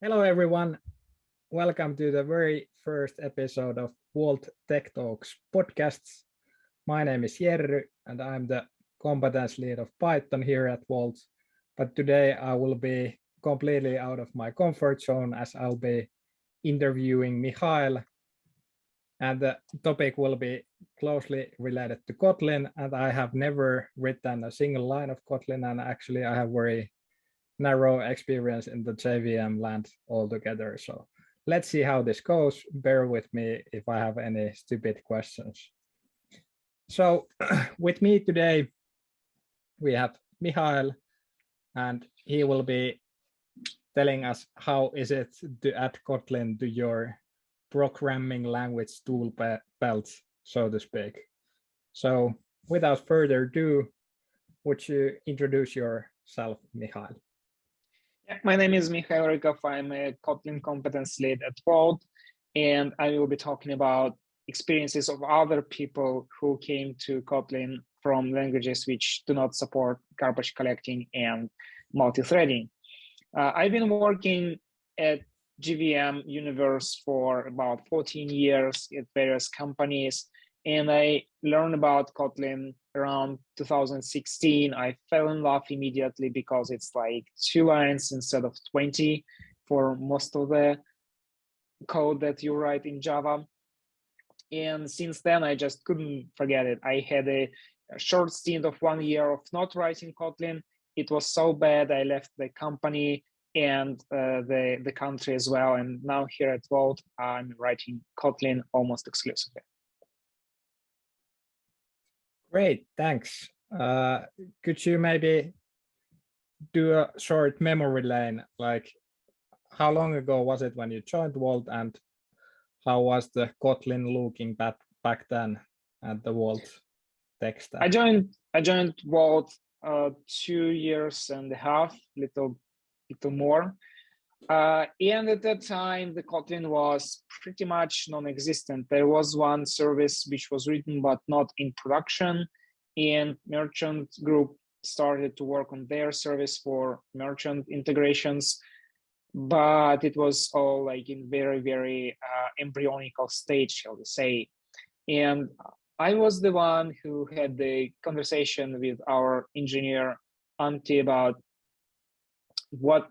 Hello, everyone. Welcome to the very first episode of Wolt Tech Talks Podcasts. My name is Jerry, and I'm the Competence Lead of Python here at Wolt. But today I will be completely out of my comfort zone as I'll be interviewing Mikhail. And the topic will be closely related to Kotlin. And I have never written a single line of Kotlin. And actually, I have very narrow experience in the JVM land altogether. So let's see how this goes. Bear with me if I have any stupid questions. So with me today, we have Mikhail, and he will be telling us how is it to add Kotlin to your programming language tool belt, so to speak. So without further ado, would you introduce yourself, Mikhail? My name is Mikhail Rykov. I'm a Kotlin Competence Lead at Wolt, and I will be talking about experiences of other people who came to Kotlin from languages which do not support garbage collecting and multi-threading. I've been working at JVM universe for about 14 years at various companies, and I learned about Kotlin around 2016. I fell in love immediately because it's like 2 lines instead of 20 for most of the code that you write in Java. And since then, I just couldn't forget it. I had a short stint of 1 year of not writing Kotlin. It was so bad, I left the company and the country as well. And now here at Wolt, I'm writing Kotlin almost exclusively. Great, thanks. Could you maybe do a short memory lane? Like, how long ago was it when you joined Wolt, and how was the Kotlin looking back then at the Wolt tech stack? I joined Wolt 2.5 years, little more. And at that time, the Kotlin was pretty much non-existent. There was one service which was written but not in production, and merchant group started to work on their service for merchant integrations, but it was all like in very, very embryonical stage, shall we say. And I was the one who had the conversation with our engineer, Antti, about what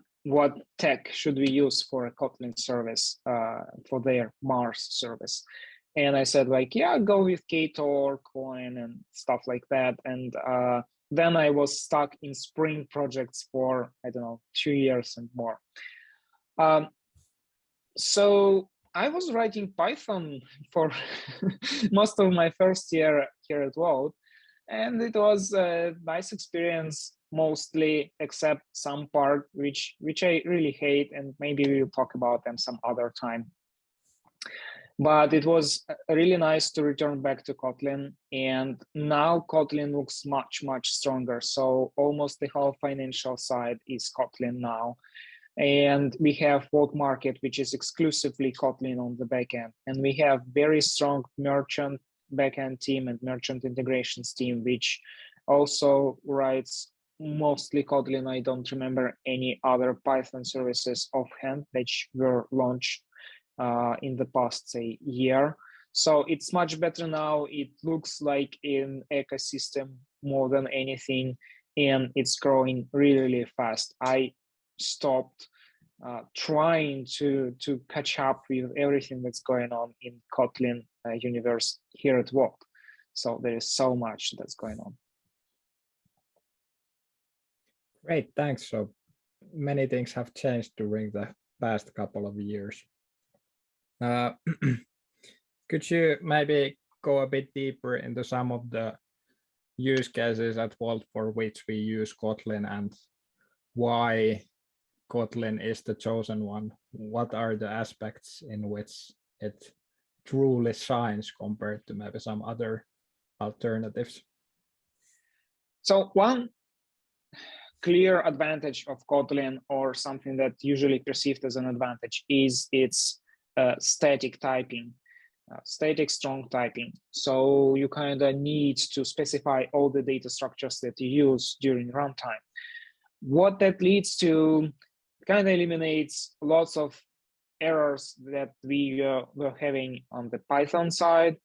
tech should we use for a Kotlin service for their Mars service. And I said, like, yeah, go with Ktor, Coin, and stuff like that. And then I was stuck in Spring projects for, I don't know, 2 years and more. So I was writing Python for most of my first year here at Wolt, and it was a nice experience, mostly, except some part which I really hate, and maybe we'll talk about them some other time. But it was really nice to return back to Kotlin, and now Kotlin looks much, much stronger. So almost the whole financial side is Kotlin now. And we have Wolt Market, which is exclusively Kotlin on the backend. And we have very strong merchant backend team and merchant integrations team, which also writes mostly Kotlin. I don't remember any other Python services offhand that were launched in the past, say, year. So it's much better now. It looks like an ecosystem more than anything, and it's growing really, really fast. I stopped trying to catch up with everything that's going on in Kotlin universe here at Wolt. So there is so much that's going on. Great, thanks. So many things have changed during the past couple of years. Could you maybe go a bit deeper into some of the use cases at Wolt for which we use Kotlin, and why Kotlin is the chosen one? What are the aspects in which it truly shines compared to maybe some other alternatives? So one clear advantage of Kotlin, or something that usually perceived as an advantage, is its static typing, static strong typing. So you kind of need to specify all the data structures that you use during runtime. What that leads to kind of eliminates lots of errors that we were having on the Python side,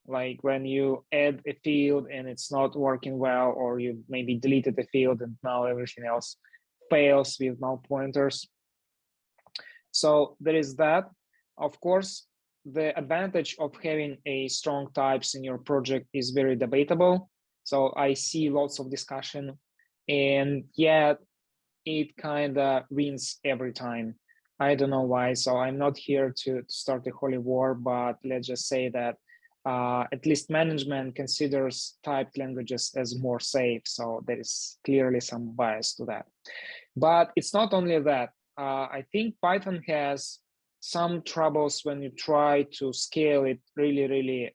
like when you add a field and it's not working well, or you maybe deleted the field and now everything else fails with null pointers. So there is that. Of course, the advantage of having a strong types in your project is very debatable. So I see lots of discussion, and yet it kind of wins every time. I don't know why. So I'm not here to start a holy war, but let's just say that at least management considers typed languages as more safe. So there is clearly some bias to that. But it's not only that. I think Python has some troubles when you try to scale it really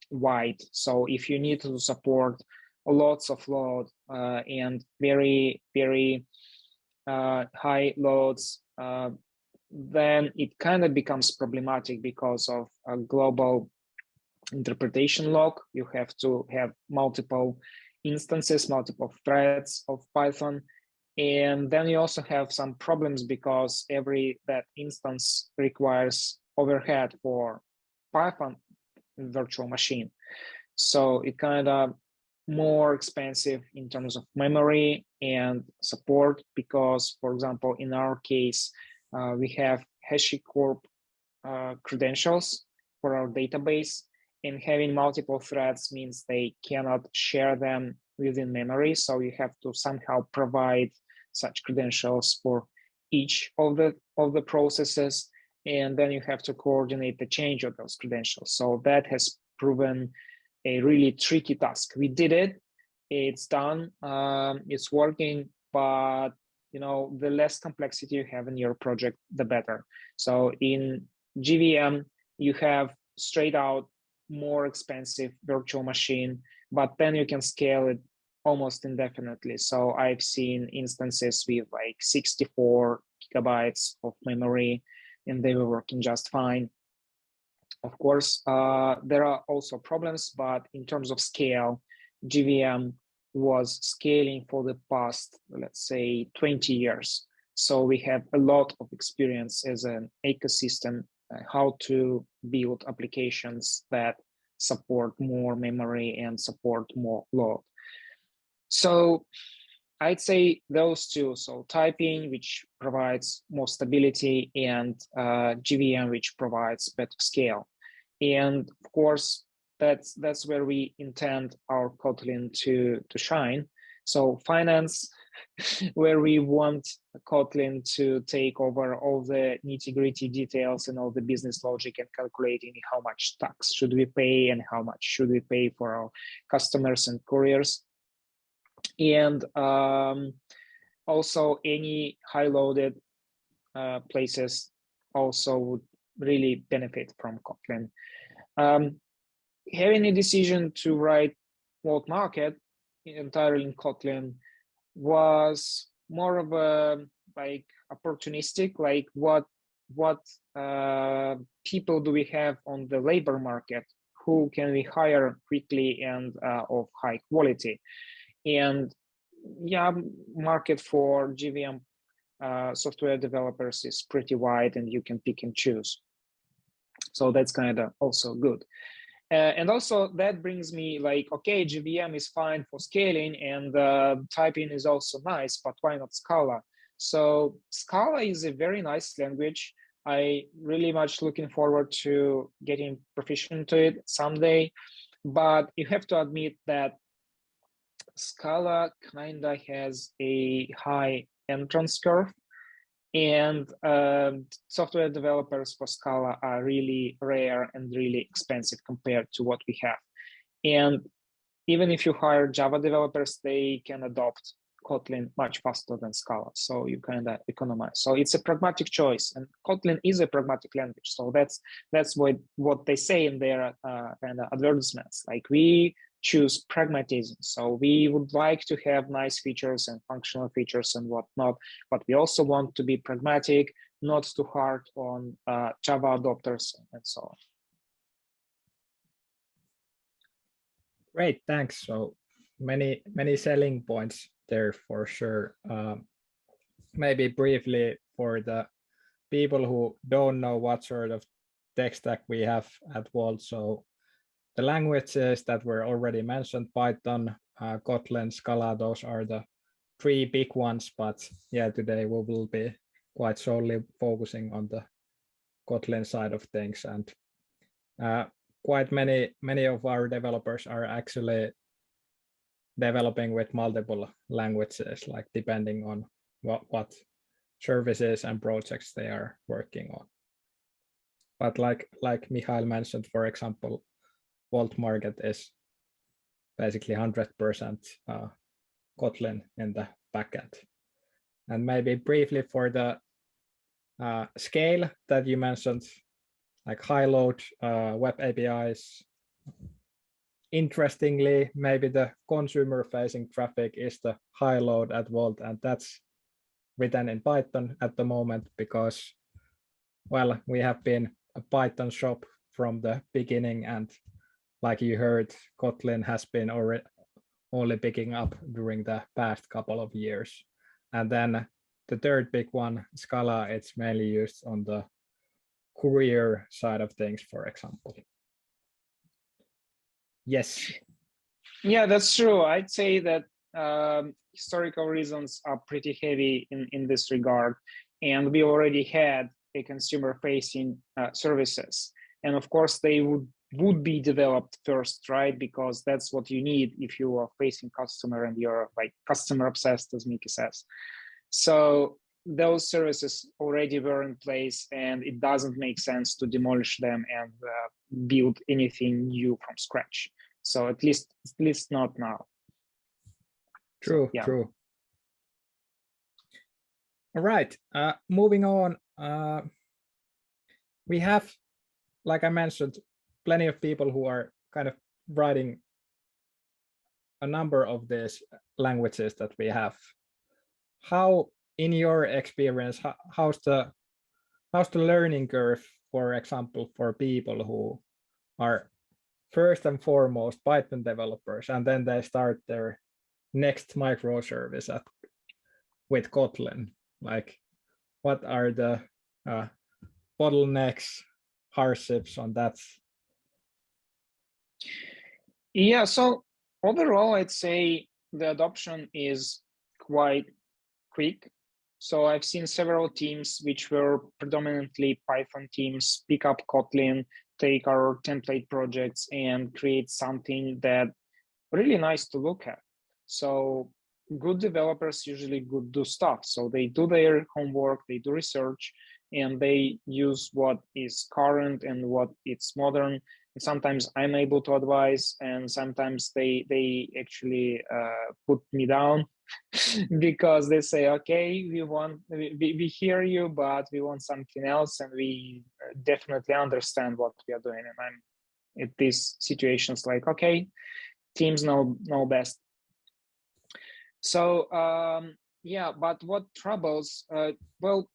wide. So if you need to support lots of load and very high loads, then it kind of becomes problematic because of a global interpretation lock. You have to have multiple instances, multiple threads of Python. And then you also have some problems because that instance requires overhead for Python virtual machine. So it kind of more expensive in terms of memory and support because, for example, in our case, we have HashiCorp credentials for our database, and having multiple threads means they cannot share them within memory. So you have to somehow provide such credentials for each of the processes, and then you have to coordinate the change of those credentials. So that has proven a really tricky task. We did it, it's done, it's working, but the less complexity you have in your project, the better. So in JVM, you have straight out more expensive virtual machine, but then you can scale it almost indefinitely. So I've seen instances with like 64 gigabytes of memory, and they were working just fine. Of course, there are also problems, but in terms of scale, JVM was scaling for the past, let's say, 20 years. So we have a lot of experience as an ecosystem, how to build applications that support more memory and support more load. So I'd say those two. So typing, which provides more stability, and JVM, which provides better scale. And of course, that's where we intend our Kotlin to shine. So finance, where we want Kotlin to take over all the nitty-gritty details and all the business logic and calculating how much tax should we pay and how much should we pay for our customers and couriers. And also any high-loaded places also would really benefit from Kotlin. Having a decision to write Wolt Market entirely in Kotlin was more of a opportunistic, like what people do we have on the labor market, who can we hire quickly and of high quality. And yeah, market for JVM software developers is pretty wide, and you can pick and choose. So that's kind of also good. And also that brings me like, okay, JVM is fine for scaling, and typing is also nice, but why not Scala? So Scala is a very nice language. I really much looking forward to getting proficient to it someday, but you have to admit that Scala kind of has a high entrance curve, and software developers for Scala are really rare and really expensive compared to what we have. And even if you hire Java developers, they can adopt Kotlin much faster than Scala. So you kind of economize. So it's a pragmatic choice, and Kotlin is a pragmatic language. So that's what they say in their kind of advertisements. Like, we choose pragmatism. So we would like to have nice features and functional features and whatnot, but we also want to be pragmatic, not too hard on Java adopters and so on. Great, thanks. So many selling points there for sure. maybe briefly for the people who don't know what sort of tech stack we have at Wolt. So the languages that were already mentioned, Python, Kotlin, Scala, those are the three big ones. But yeah, today we will be quite solely focusing on the Kotlin side of things. And quite many of our developers are actually developing with multiple languages, like depending on what services and projects they are working on. But like Mikhail mentioned, for example, Wolt market is basically 100% Kotlin in the backend. And maybe briefly for the scale that you mentioned, like high load web APIs. Interestingly, maybe the consumer facing traffic is the high load at Wolt, and that's written in Python at the moment because, well, we have been a Python shop from the beginning, and like you heard, Kotlin has been only picking up during the past couple of years. And then the third big one, Scala, it's mainly used on the courier side of things, for example. Yes. Yeah, that's true. I'd say that historical reasons are pretty heavy in this regard. And we already had a consumer-facing services. And of course, they would be developed first, right? Because that's what you need if you are facing customer and you're like customer obsessed, as Mika says. So those services already were in place, and it doesn't make sense to demolish them and build anything new from scratch. So at least not now. True, yeah. True. All right, moving on. We have, like I mentioned, plenty of people who are kind of writing a number of these languages that we have. How, in your experience, how's the learning curve, for example, for people who are first and foremost Python developers, and then they start their next microservice with Kotlin? Like, what are the bottlenecks, hardships on that? Yeah, so overall, I'd say the adoption is quite quick. So I've seen several teams which were predominantly Python teams pick up Kotlin, take our template projects and create something that really nice to look at. So good developers usually do stuff. So they do their homework, they do research, and they use what is current and what is modern. And sometimes I'm able to advise, and sometimes they actually put me down because they say, okay, we hear you, but we want something else, and we definitely understand what we are doing. And I'm at these situations like, okay, teams know best. So yeah, but what troubles? Well,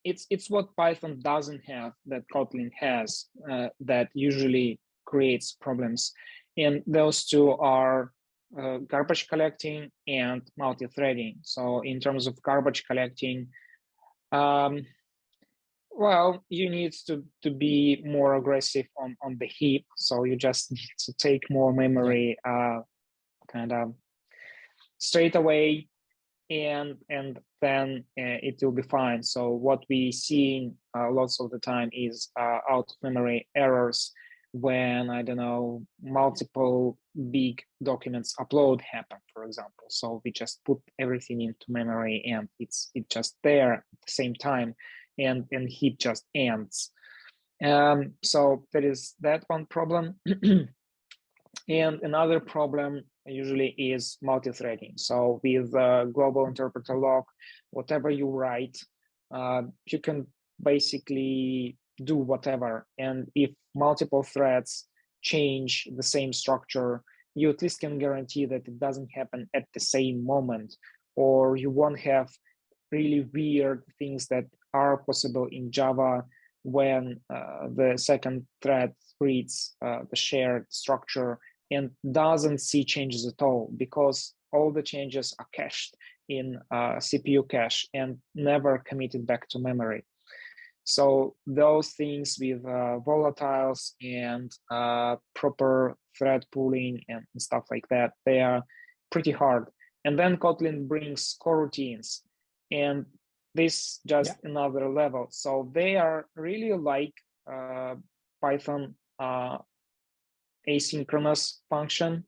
it's what Python doesn't have that Kotlin has that usually creates problems, and those two are garbage collecting and multi-threading. So in terms of garbage collecting, well, you need to be more aggressive on the heap. So you just need to take more memory kind of straight away, and then it will be fine. So what we see lots of the time is out of memory errors when, I don't know, multiple big documents upload happen, for example. So we just put everything into memory and it's just there at the same time, and heap just ends. So there is that one problem. And another problem usually is multi-threading. So with global interpreter lock, whatever you write, you can basically do whatever. And if multiple threads change the same structure, you at least can guarantee that it doesn't happen at the same moment, or you won't have really weird things that are possible in Java when the second thread reads the shared structure and doesn't see changes at all, because all the changes are cached in CPU cache and never committed back to memory. So those things with volatiles and proper thread pooling and stuff like that, they are pretty hard. And then Kotlin brings coroutines, and this just another level. So they are really like Python asynchronous function,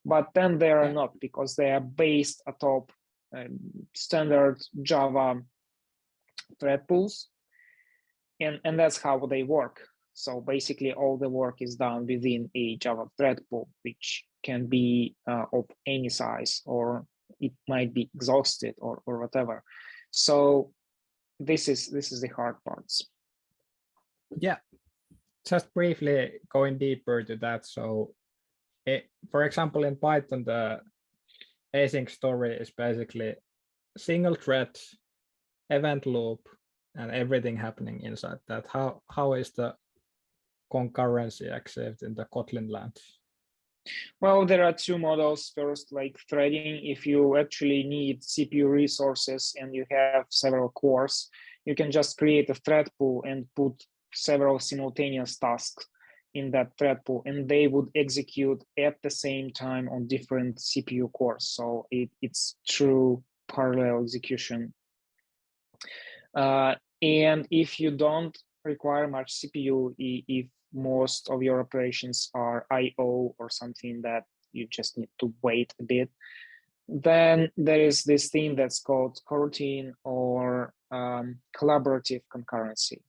but then they are not, because they are based atop standard Java thread pools. And that's how they work. So basically all the work is done within a Java thread pool, which can be of any size, or it might be exhausted or whatever. So this is the hard parts. Yeah, just briefly going deeper to that. So for example, in Python, the async story is basically single thread, event loop, and everything happening inside that. How is the concurrency achieved in the Kotlin land? Well, there are two models. First, like threading. If you actually need CPU resources and you have several cores, you can just create a thread pool and put several simultaneous tasks in that thread pool, and they would execute at the same time on different CPU cores. So it's true parallel execution. And if you don't require much CPU, if most of your operations are I/O or something that you just need to wait a bit, then there is this thing that's called coroutine or collaborative concurrency.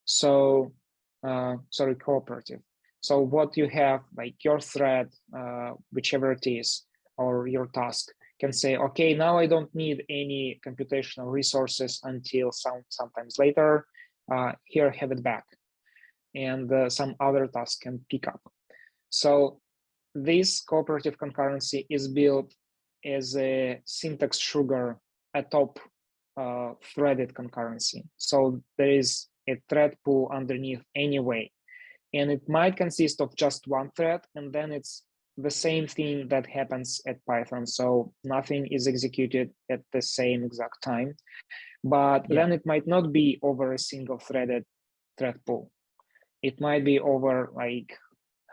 So, sorry, cooperative. So what you have, like your thread, whichever it is, or your task, can say, okay, now I don't need any computational resources until sometimes later. Here, have it back. And some other task can pick up. So this cooperative concurrency is built as a syntax sugar atop threaded concurrency. So there is a thread pool underneath anyway, and it might consist of just one thread, and then it's the same thing that happens at Python. So nothing is executed at the same exact time, but then it might not be over a single threaded thread pool. It might be over like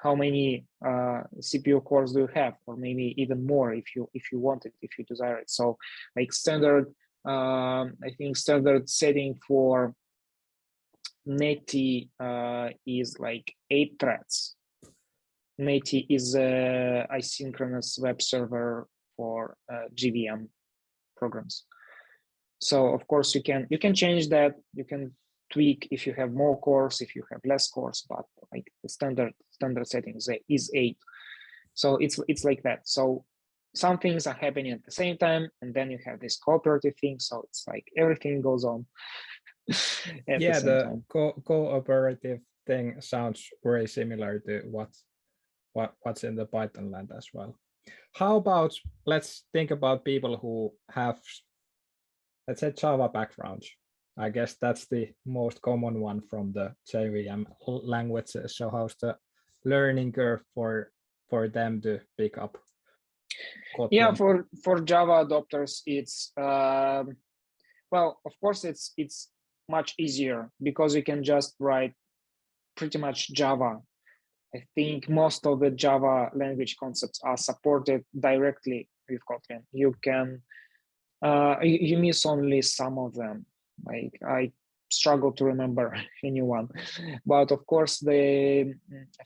how many CPU cores do you have, or maybe even more if you want it, if you desire it. So like standard, I think standard setting for Netty is like 8 threads. Netty is a asynchronous web server for JVM programs. So of course you can change that. You can tweak if you have more cores, if you have less cores, but like the standard setting is 8. So it's like that. So some things are happening at the same time, and then you have this cooperative thing. So it's like everything goes on. The cooperative thing sounds very similar to what's in the Python land as well. How about, let's think about people who have, let's say, Java backgrounds. I guess that's the most common one from the JVM languages. So how's the learning curve for them to pick up Kotlin? Yeah, for Java adopters, it's well, of course, it's much easier because you can just write pretty much Java. I think most of the Java language concepts are supported directly with Kotlin. You can you miss only some of them. Like I struggle to remember anyone, but of course the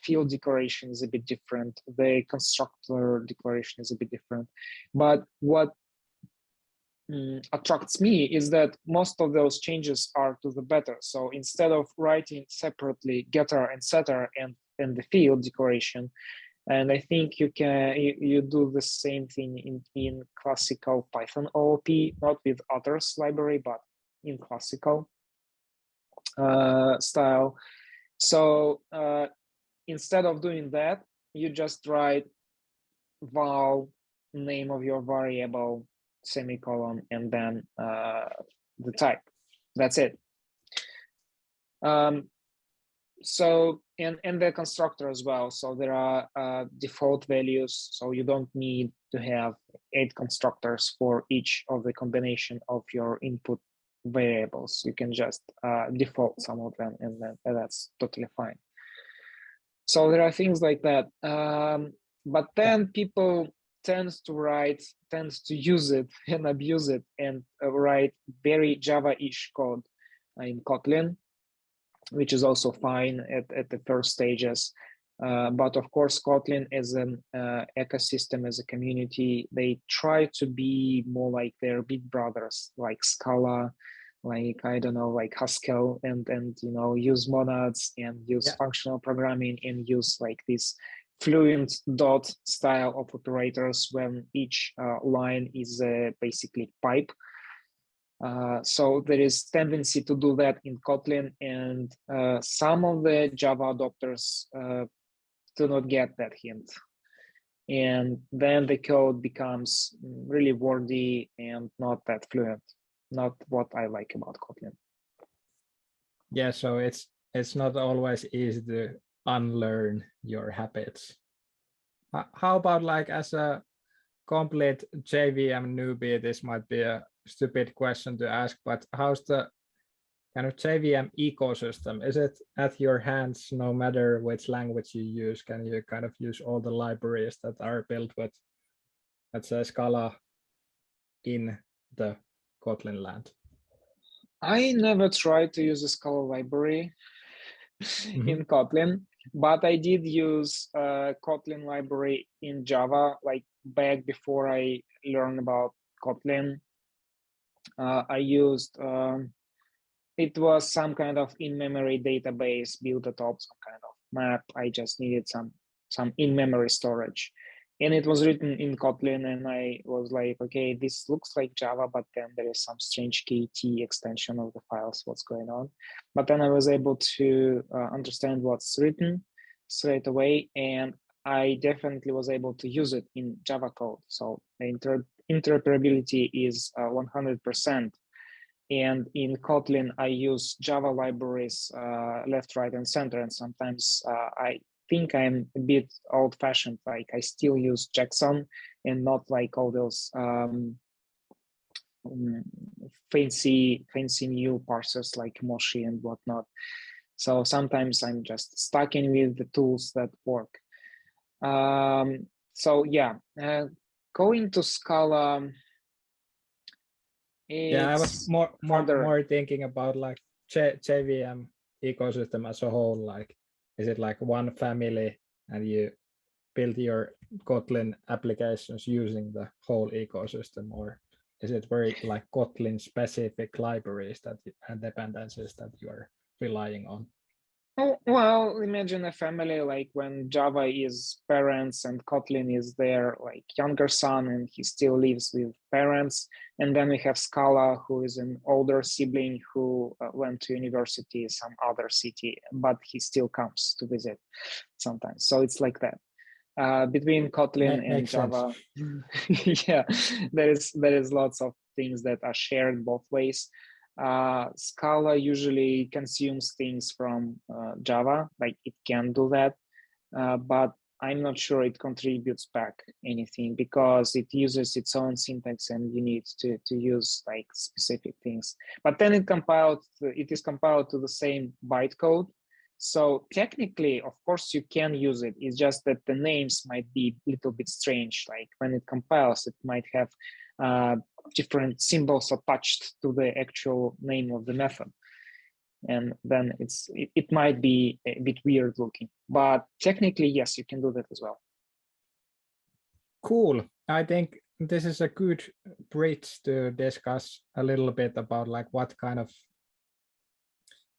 field declaration is a bit different. The constructor declaration is a bit different. But what attracts me is that most of those changes are to the better. So instead of writing separately getter and setter and the field declaration, and I think you do the same thing in classical Python OOP, not with others library, but in classical style. So instead of doing that, you just write val, name of your variable, semicolon, and then the type. That's it. So and the constructor as well. So there are default values. So you don't need to have 8 constructors for each of the combination of your input variables. You can just default some of them, and then that's totally fine. So there are things like that. But then people tend to use it and abuse it and write very Java-ish code in Kotlin, which is also fine at the first stages. But of course, Kotlin as an ecosystem, as a community, they try to be more like their big brothers, like Scala, like, I don't know, like Haskell, and use monads and use functional programming and use like this fluent dot style of operators when each line is basically pipe. So there is tendency to do that in Kotlin, and some of the Java adopters do not get that hint. And then the code becomes really wordy and not that fluent. Not what I like about Kotlin. Yeah, so it's not always easy to unlearn your habits. How about like as a complete JVM newbie, this might be a stupid question to ask, but how's the kind of JVM ecosystem? Is it at your hands no matter which language you use? Can you kind of use all the libraries that are built with, let's say, Scala in the Kotlin land? I never tried to use a Scala library in Kotlin, but I did use Kotlin library in Java, like back before I learned about Kotlin. I used, it was some kind of in-memory database built atop some kind of map. I just needed some in-memory storage. And it was written in Kotlin, and I was like, okay, this looks like Java, but then there is some strange KT extension of the files, what's going on. But then I was able to understand what's written straight away, and I definitely was able to use it in Java code. So the interoperability is 100%. And in Kotlin, I use Java libraries left, right, and center. And sometimes I think I'm a bit old-fashioned. Like I still use Jackson and not like all those fancy new parsers like Moshi and whatnot. So sometimes I'm just stuck in with the tools that work. So yeah, going to Scala. Yeah, I was more thinking about like JVM ecosystem as a whole. Like, is it like one family and you build your Kotlin applications using the whole ecosystem, or is it very like Kotlin specific libraries and dependencies that you are relying on? Oh, well, imagine a family like when Java is parents and Kotlin is their like younger son and he still lives with parents. And then we have Scala, who is an older sibling who went to university in some other city, but he still comes to visit sometimes. So it's like that. Between Kotlin and Java, yeah, there is lots of things that are shared both ways. Scala usually consumes things from Java, like it can do that, but I'm not sure it contributes back anything because it uses its own syntax and you need to use like specific things. But then it is compiled to the same bytecode. So technically, of course, you can use it. It's just that the names might be a little bit strange. Like when it compiles, it might have different symbols attached to the actual name of the method. And then it might be a bit weird looking, but technically, yes, you can do that as well. Cool. I think this is a good bridge to discuss a little bit about like what kind of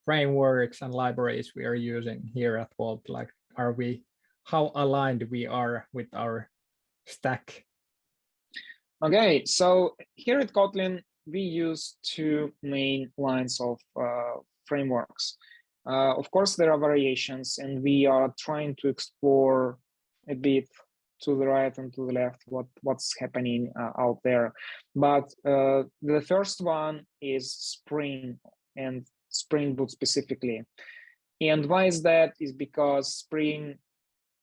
frameworks and libraries we are using here at Wolt. Like, how aligned we are with our stack? Okay, so here at Kotlin, we use 2 main lines of frameworks. Of course, there are variations, and we are trying to explore a bit to the right and to the left what's happening out there. But the first one is Spring and Spring Boot specifically. And why is that? Is because Spring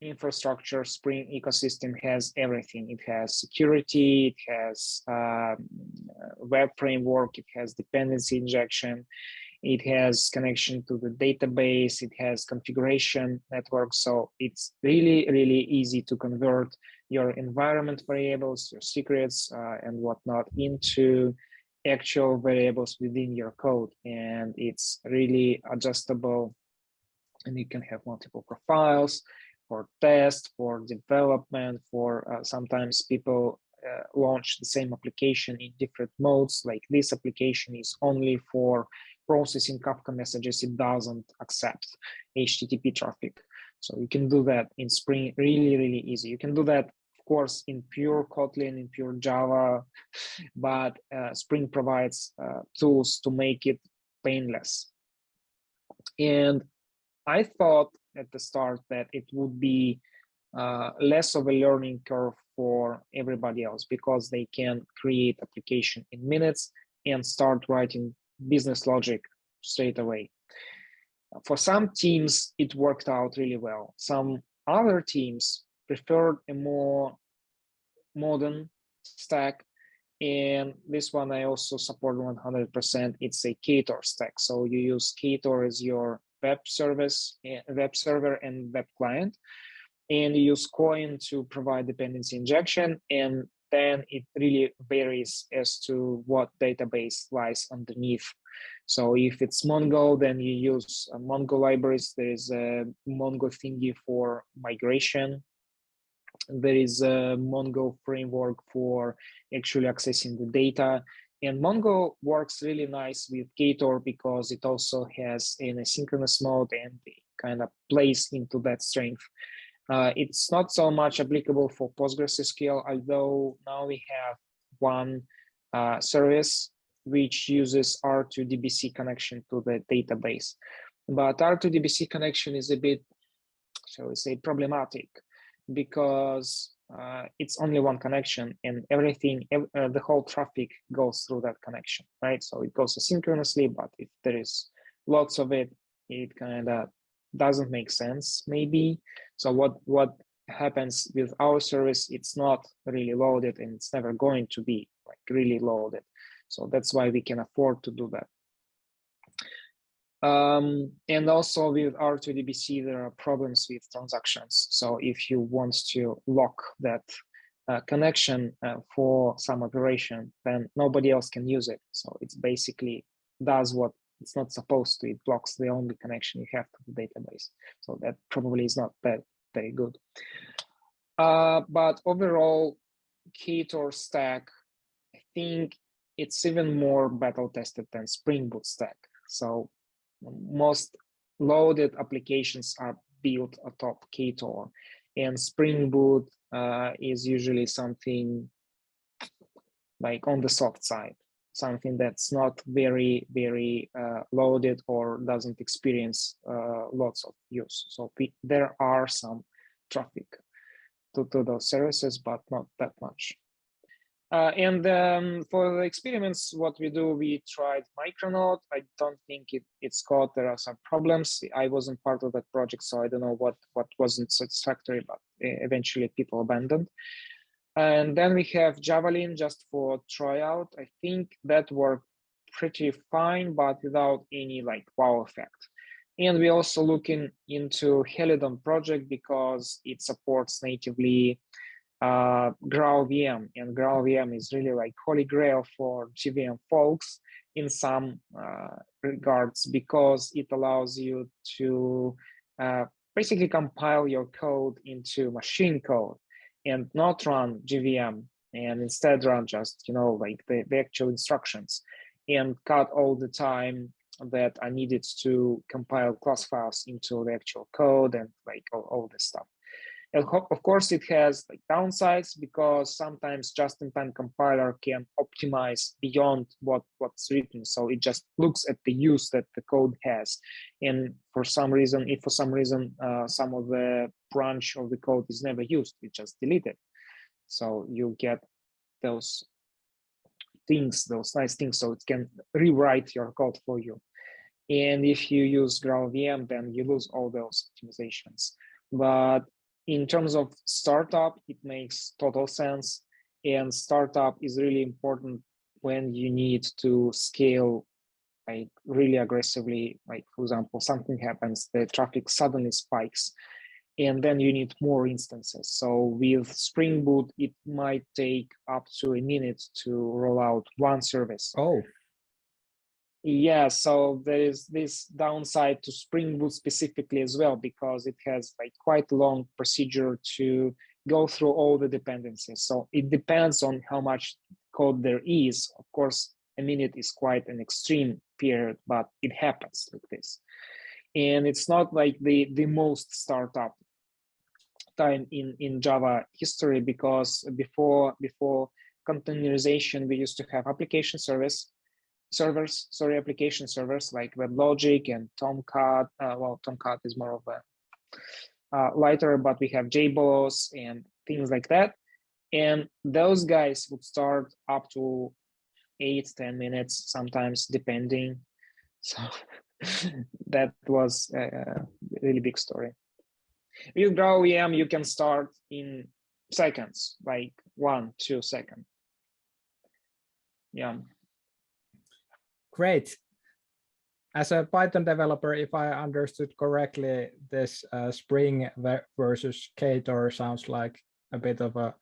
infrastructure, Spring ecosystem has everything. It has security, it has web framework, it has dependency injection, it has connection to the database, it has configuration network. So it's really, really easy to convert your environment variables, your secrets and whatnot into actual variables within your code. And it's really adjustable, and you can have multiple profiles for test, for development, for sometimes people launch the same application in different modes. Like this application is only for processing Kafka messages. It doesn't accept HTTP traffic. So you can do that in Spring really, really easy. You can do that, of course, in pure Kotlin, in pure Java, but Spring provides tools to make it painless. And I thought at the start that it would be less of a learning curve for everybody else because they can create application in minutes and start writing business logic straight away. For some teams, it worked out really well. Some other teams preferred a more modern stack. And this one I also support 100%. It's a Ktor stack. So you use Ktor as your web server and web client, and you use Coin to provide dependency injection, and then it really varies as to what database lies underneath. So if it's Mongo, then you use Mongo libraries. There is a Mongo thingy for migration. There is a Mongo framework for actually accessing the data. And Mongo works really nice with Ktor because it also has an asynchronous mode and it kind of plays into that strength. It's not so much applicable for PostgreSQL, although now we have one service which uses R2DBC connection to the database. But R2DBC connection is a bit, shall we say, problematic because it's only one connection and everything, the whole traffic goes through that connection, right? So it goes asynchronously, but if there is lots of it, it kind of doesn't make sense maybe. So what happens with our service, it's not really loaded and it's never going to be like really loaded. So that's why we can afford to do that. And also with R2DBC, there are problems with transactions. So if you want to lock that connection for some operation, then nobody else can use it. So it's basically does what it's not supposed to. It blocks the only connection you have to the database. So that probably is not that very good. But overall, Ktor stack, I think it's even more battle tested than Spring Boot stack. So most loaded applications are built atop Ktor, and Spring Boot is usually something like on the soft side, something that's not very, very loaded or doesn't experience lots of use. So there are some traffic to those services, but not that much. And for the experiments, what we do, we tried Micronaut. I don't think it's caught. There are some problems. I wasn't part of that project, so I don't know what wasn't satisfactory, but eventually people abandoned. And then we have Javelin just for tryout. I think that worked pretty fine, but without any like wow effect. And we also looking into Helidon project because it supports natively GraalVM, and GraalVM is really like holy grail for JVM folks in some regards because it allows you to basically compile your code into machine code and not run JVM and instead run just like the actual instructions and cut all the time that I needed to compile class files into the actual code and like all this stuff. And of course, it has like downsides because sometimes just-in-time compiler can optimize beyond what's written. So it just looks at the use that the code has. And for some reason, if for some reason some of the branch of the code is never used, it just deleted. So you get those things, those nice things, so it can rewrite your code for you. And if you use GraalVM, then you lose all those optimizations. But in terms of startup, it makes total sense. And startup is really important when you need to scale like really aggressively. Like, for example, something happens, the traffic suddenly spikes, and then you need more instances. So with Spring Boot, it might take up to a minute to roll out one service. Oh. Yeah, so there is this downside to Spring Boot specifically as well, because it has like quite a long procedure to go through all the dependencies. So it depends on how much code there is. Of course, a minute is quite an extreme period, but it happens like this. And it's not like the most startup time in Java history, because before containerization, we used to have application servers like WebLogic and Tomcat. Well, Tomcat is more of a lighter, but we have JBoss and things like that. And those guys would start up to 8-10 minutes, sometimes depending. So that was a really big story. With GraalVM, you can start in seconds, like 1-2 seconds. Yeah. Great. As a Python developer, if I understood correctly, this Spring versus Ktor sounds like a bit of a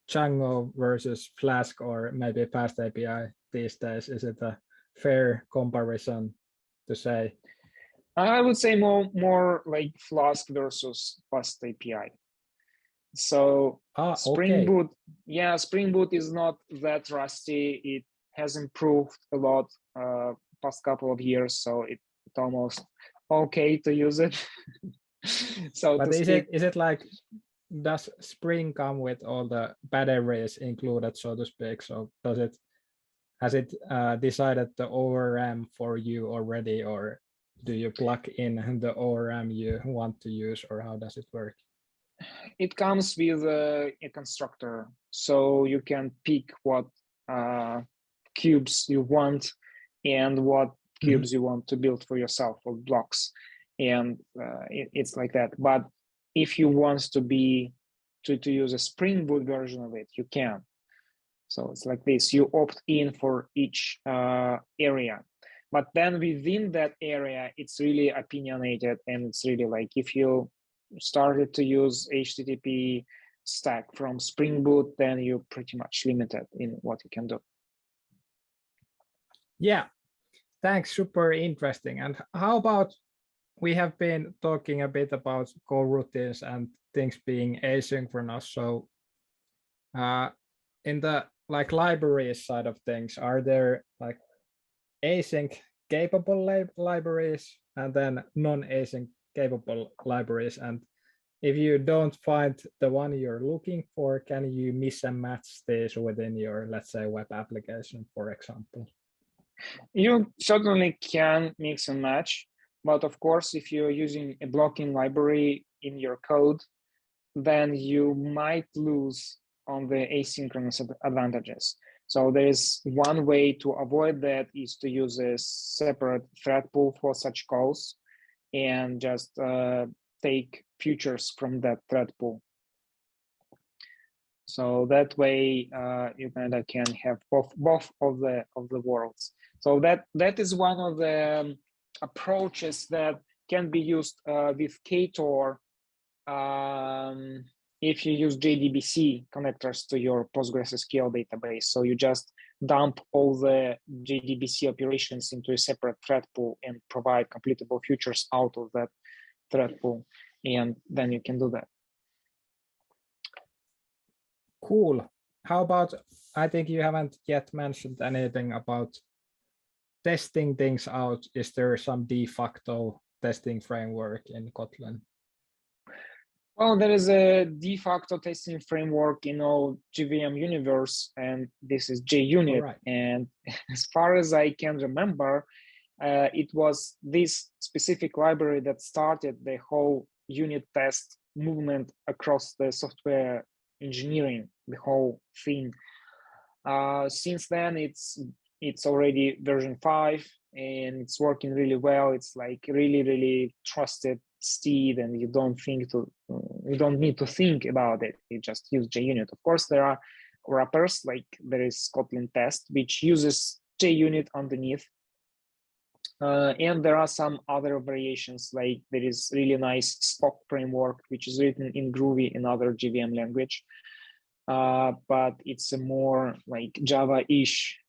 Django versus Flask, or maybe Fast API these days. Is it a fair comparison to say? I would say more like Flask versus Fast API. So Spring Boot, yeah, Spring Boot is not that rusty. It has improved a lot past couple of years, so it's almost okay to use it. So, but is it like, does Spring come with all the batteries included, so to speak? So has it decided the ORM for you already, or do you plug in the ORM you want to use, or how does it work? It comes with a constructor, so you can pick what cubes you want and what cubes you want to build for yourself, or blocks, and it's like that. But if you want to use a Spring Boot version of it, you can. So it's like this: you opt in for each area, but then within that area, it's really opinionated, and it's really like, if you started to use HTTP stack from Spring Boot, then you're pretty much limited in what you can do. Yeah, thanks. Super interesting. And how about, we have been talking a bit about coroutines and things being asynchronous. So in the like libraries side of things, are there like async capable libraries and then non-async capable libraries? And if you don't find the one you're looking for, can you miss and match this within your, let's say, web application, for example? You certainly can mix and match, but of course, if you're using a blocking library in your code, then you might lose on the asynchronous advantages. So there's one way to avoid that, is to use a separate thread pool for such calls and just take features from that thread pool. So that way you kind of can have both of the worlds. So that is one of the approaches that can be used with Ktor if you use JDBC connectors to your PostgreSQL database. So you just dump all the JDBC operations into a separate thread pool and provide completable features out of that thread pool, and then you can do that. Cool. How about, I think you haven't yet mentioned anything about testing things out. Is there some de facto testing framework in Kotlin? Well, there is a de facto testing framework in all JVM universe, and this is JUnit. Right. And as far as I can remember, it was this specific library that started the whole unit test movement across the software engineering, the whole thing. Since then, it's already version 5, and it's working really well. It's like really trusted steed, and you don't need to think about it. You just use JUnit. Of course, there are wrappers, like there is Kotlin test, which uses JUnit underneath. And there are some other variations, like there is really nice Spock framework, which is written in Groovy, another JVM language. But it's a more like Java-ish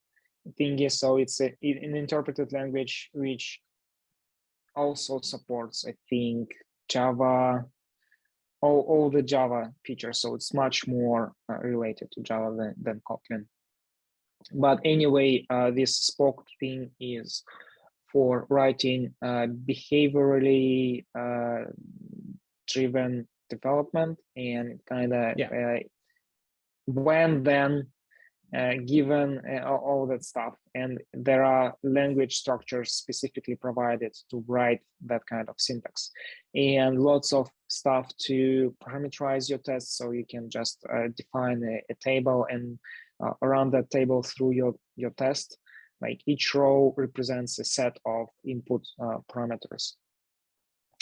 thingy. So it's an interpreted language, which also supports, I think, Java, all the Java features. So it's much more related to Java than Kotlin. But anyway, this Spock thing is for writing behaviorally driven development, and kind of when then given all that stuff. And there are language structures specifically provided to write that kind of syntax, and lots of stuff to parameterize your tests. So you can just define a table and run that table through your test. Like each row represents a set of input parameters.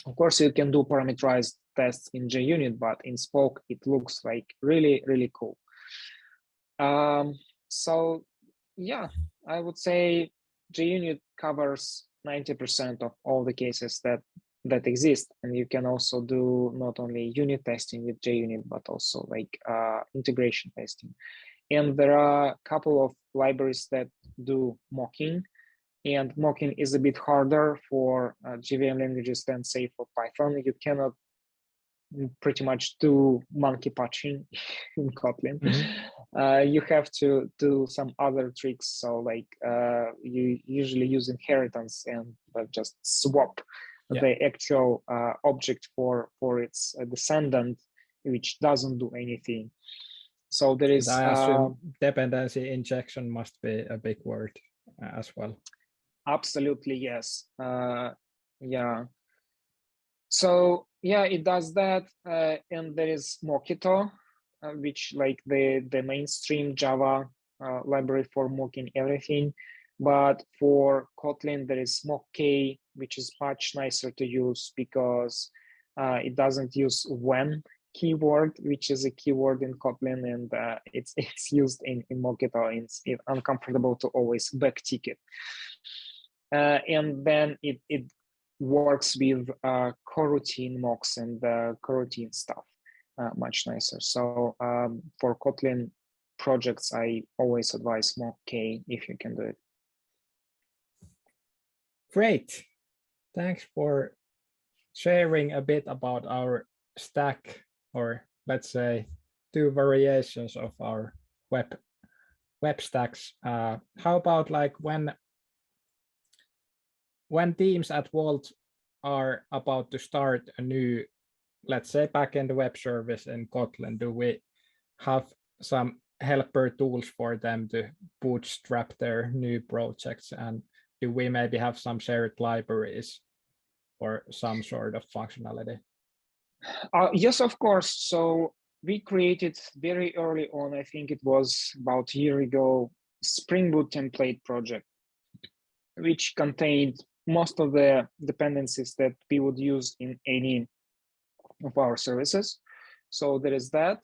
Of course, you can do parameterized tests in JUnit, but in Spock, it looks like really cool. So yeah, I would say JUnit covers 90% of all the cases that exist. And you can also do not only unit testing with JUnit, but also like integration testing. And there are a couple of libraries that do mocking, and mocking is a bit harder for JVM languages than, say, for Python. You cannot pretty much do monkey patching in Kotlin. Mm-hmm. You have to do some other tricks. So like you usually use inheritance and just swap the actual object for its descendant, which doesn't do anything. So there is. I assume dependency injection must be a big word as well. Absolutely, yes. Yeah. So yeah, it does that, and there is Mockito, which like the mainstream Java library for mocking everything. But for Kotlin, there is Mock-K, which is much nicer to use because it doesn't use when keyword, which is a keyword in Kotlin, and it's used in Mockito. It's uncomfortable to always backtick it. And then it works with coroutine mocks and coroutine stuff much nicer. So for Kotlin projects, I always advise Mock-K if you can do it. Great. Thanks for sharing a bit about our stack, or let's say 2 variations of our web stacks. How about like when teams at Wolt are about to start a new, let's say, backend web service in Kotlin, do we have some helper tools for them to bootstrap their new projects? And do we maybe have some shared libraries or some sort of functionality? Yes, of course. So we created very early on, I think it was about a year ago, Spring Boot template project, which contained most of the dependencies that we would use in any of our services. So there is that.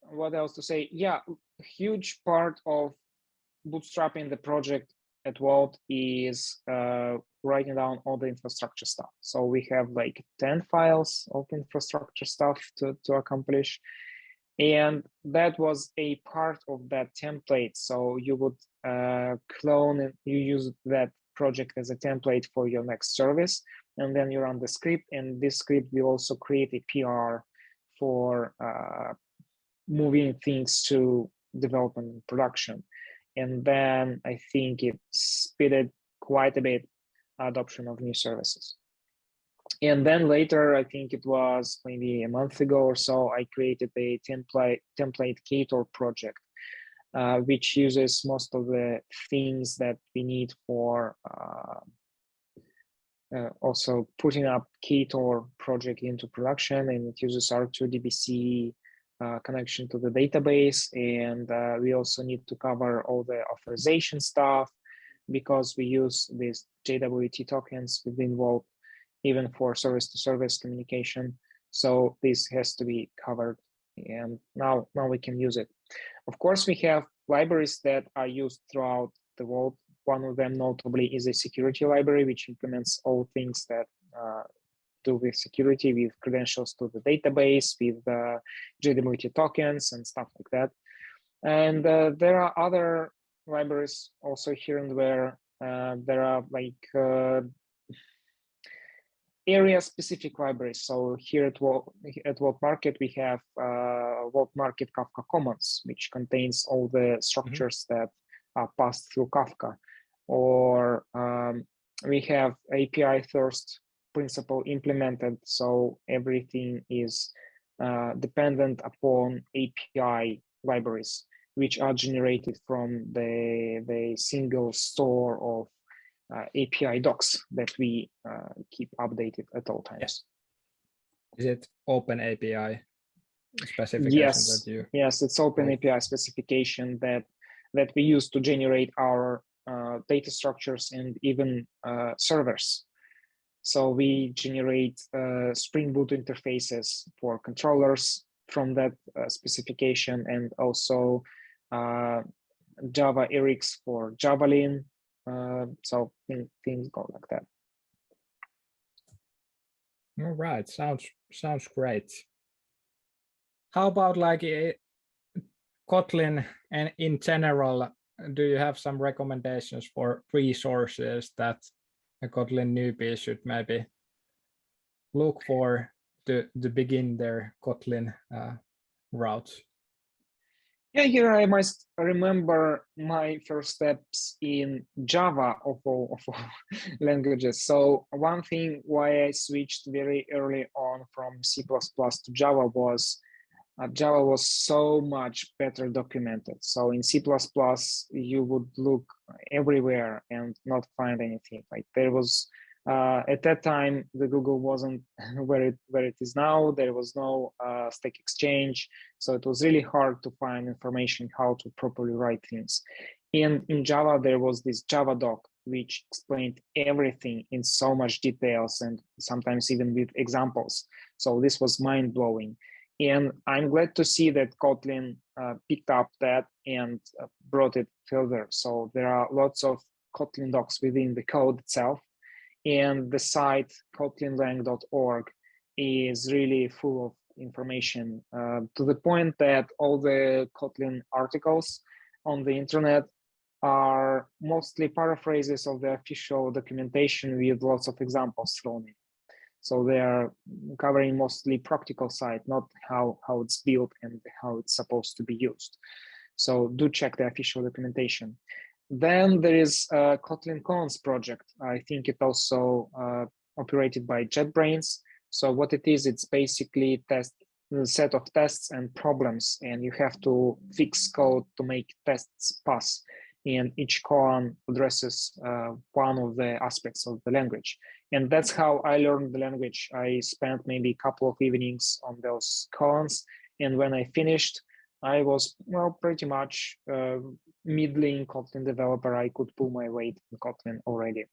What else to say? Yeah, a huge part of bootstrapping the project at Wolt is writing down all the infrastructure stuff. So we have like 10 files of infrastructure stuff to accomplish. And that was a part of that template. So you would clone and you use that project as a template for your next service. And then you run the script, and this script will also create a PR for moving things to development and production. And then I think it speeded quite a bit adoption of new services. And then later, I think it was maybe a month ago or so, I created a template Ktor project, which uses most of the things that we need for also putting up Ktor project into production. And it uses R2DBC connection to the database. And we also need to cover all the authorization stuff, because we use these JWT tokens within Wolt, even for service-to-service communication. So this has to be covered, and now we can use it. Of course, we have libraries that are used throughout the Wolt. One of them notably is a security library, which implements all things that do with security, with credentials to the database, with JWT tokens and stuff like that. And there are other libraries also here and there. There are like area-specific libraries. So here at Wolt Market, we have Wolt Market Kafka Commons, which contains all the structures that are passed through Kafka. Or we have API first principle implemented, so everything is dependent upon API libraries, which are generated from the single store of API docs that we keep updated at all times. Is it open API specification that you? Yes, it's open API specification that we use to generate our data structures and even servers. So we generate Spring Boot interfaces for controllers from that specification, and also Java RX for Javelin. So things go like that. All right, sounds great. How about like Kotlin and in general? Do you have some recommendations for resources that a Kotlin newbie should maybe look for to begin their Kotlin route? Yeah, here I must remember my first steps in Java of all languages. So one thing why I switched very early on from C++ to Java was Java was so much better documented. So in C++, you would look everywhere and not find anything. Like there was, at that time, the Google wasn't where it is now. There was no Stack Exchange. So it was really hard to find information how to properly write things. In Java, there was this Java doc, which explained everything in so much details and sometimes even with examples. So this was mind-blowing. And I'm glad to see that Kotlin picked up that and brought it further. So there are lots of Kotlin docs within the code itself. And the site kotlinlang.org is really full of information to the point that all the Kotlin articles on the internet are mostly paraphrases of the official documentation with lots of examples thrown in. So they are covering mostly practical side, not how it's built and how it's supposed to be used. So do check the official documentation. Then there is a Kotlin Cons project. I think it also operated by JetBrains. So what it is, it's basically a set of tests and problems, and you have to fix code to make tests pass. And each koan addresses one of the aspects of the language. And that's how I learned the language. I spent maybe a couple of evenings on those koans. And when I finished, I was, well, pretty much middling Kotlin developer. I could pull my weight in Kotlin already.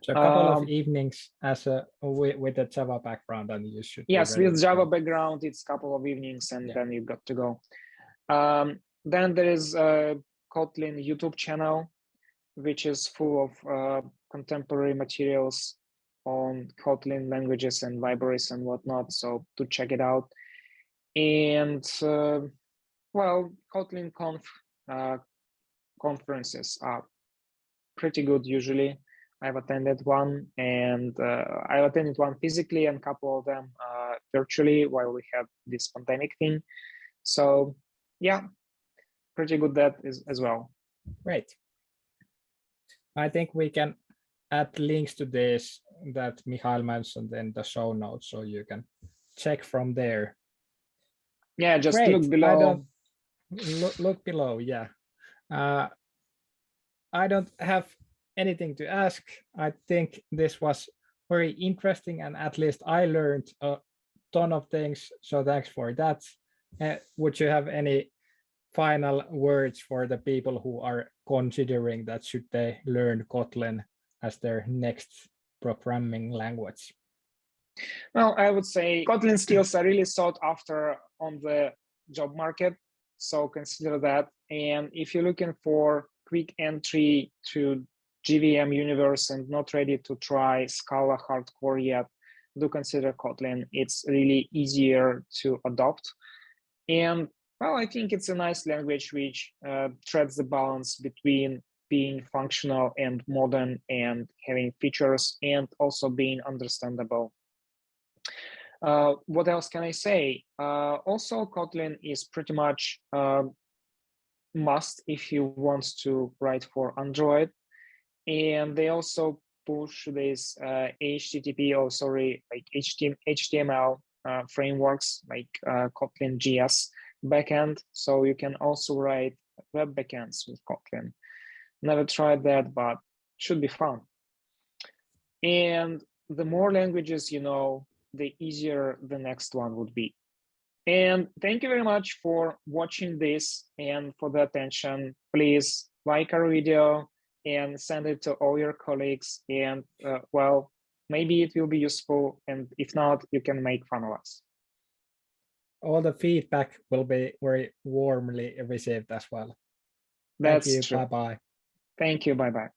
So a couple of evenings as with a Java background, and you should. Yes, with Java background, it's a couple of evenings, and then you got to go. Then there is a Kotlin YouTube channel, which is full of contemporary materials on Kotlin languages and libraries and whatnot. So to check it out. And well, Kotlin conferences are pretty good usually. I've attended one, and I've attended one physically and a couple of them virtually while we had this pandemic thing. So yeah, pretty good that is as well. Great. I think we can add links to this that Mikhail mentioned in the show notes, so you can check from there. Yeah, just look below. Look below, yeah. I don't have anything to ask. I think this was very interesting, and at least I learned a ton of things, so thanks for that. Would you have any final words for the people who are considering that should they learn Kotlin as their next programming language? Well, I would say Kotlin skills are really sought after on the job market, so consider that. And if you're looking for quick entry to JVM universe and not ready to try Scala hardcore yet, do consider Kotlin. It's really easier to adopt. And well, I think it's a nice language which treads the balance between being functional and modern and having features and also being understandable. What else can I say? Also, Kotlin is pretty much must if you want to write for Android. And they also push this HTML frameworks like Kotlin JS backend. So you can also write web backends with Kotlin. Never tried that, but should be fun. And the more languages you know, the easier the next one would be. And thank you very much for watching this and for the attention. Please like our video and send it to all your colleagues. And well, maybe it will be useful. And if not, you can make fun of us. All the feedback will be very warmly received as well. That's Thank you. true. Bye-bye. Thank you. Bye-bye.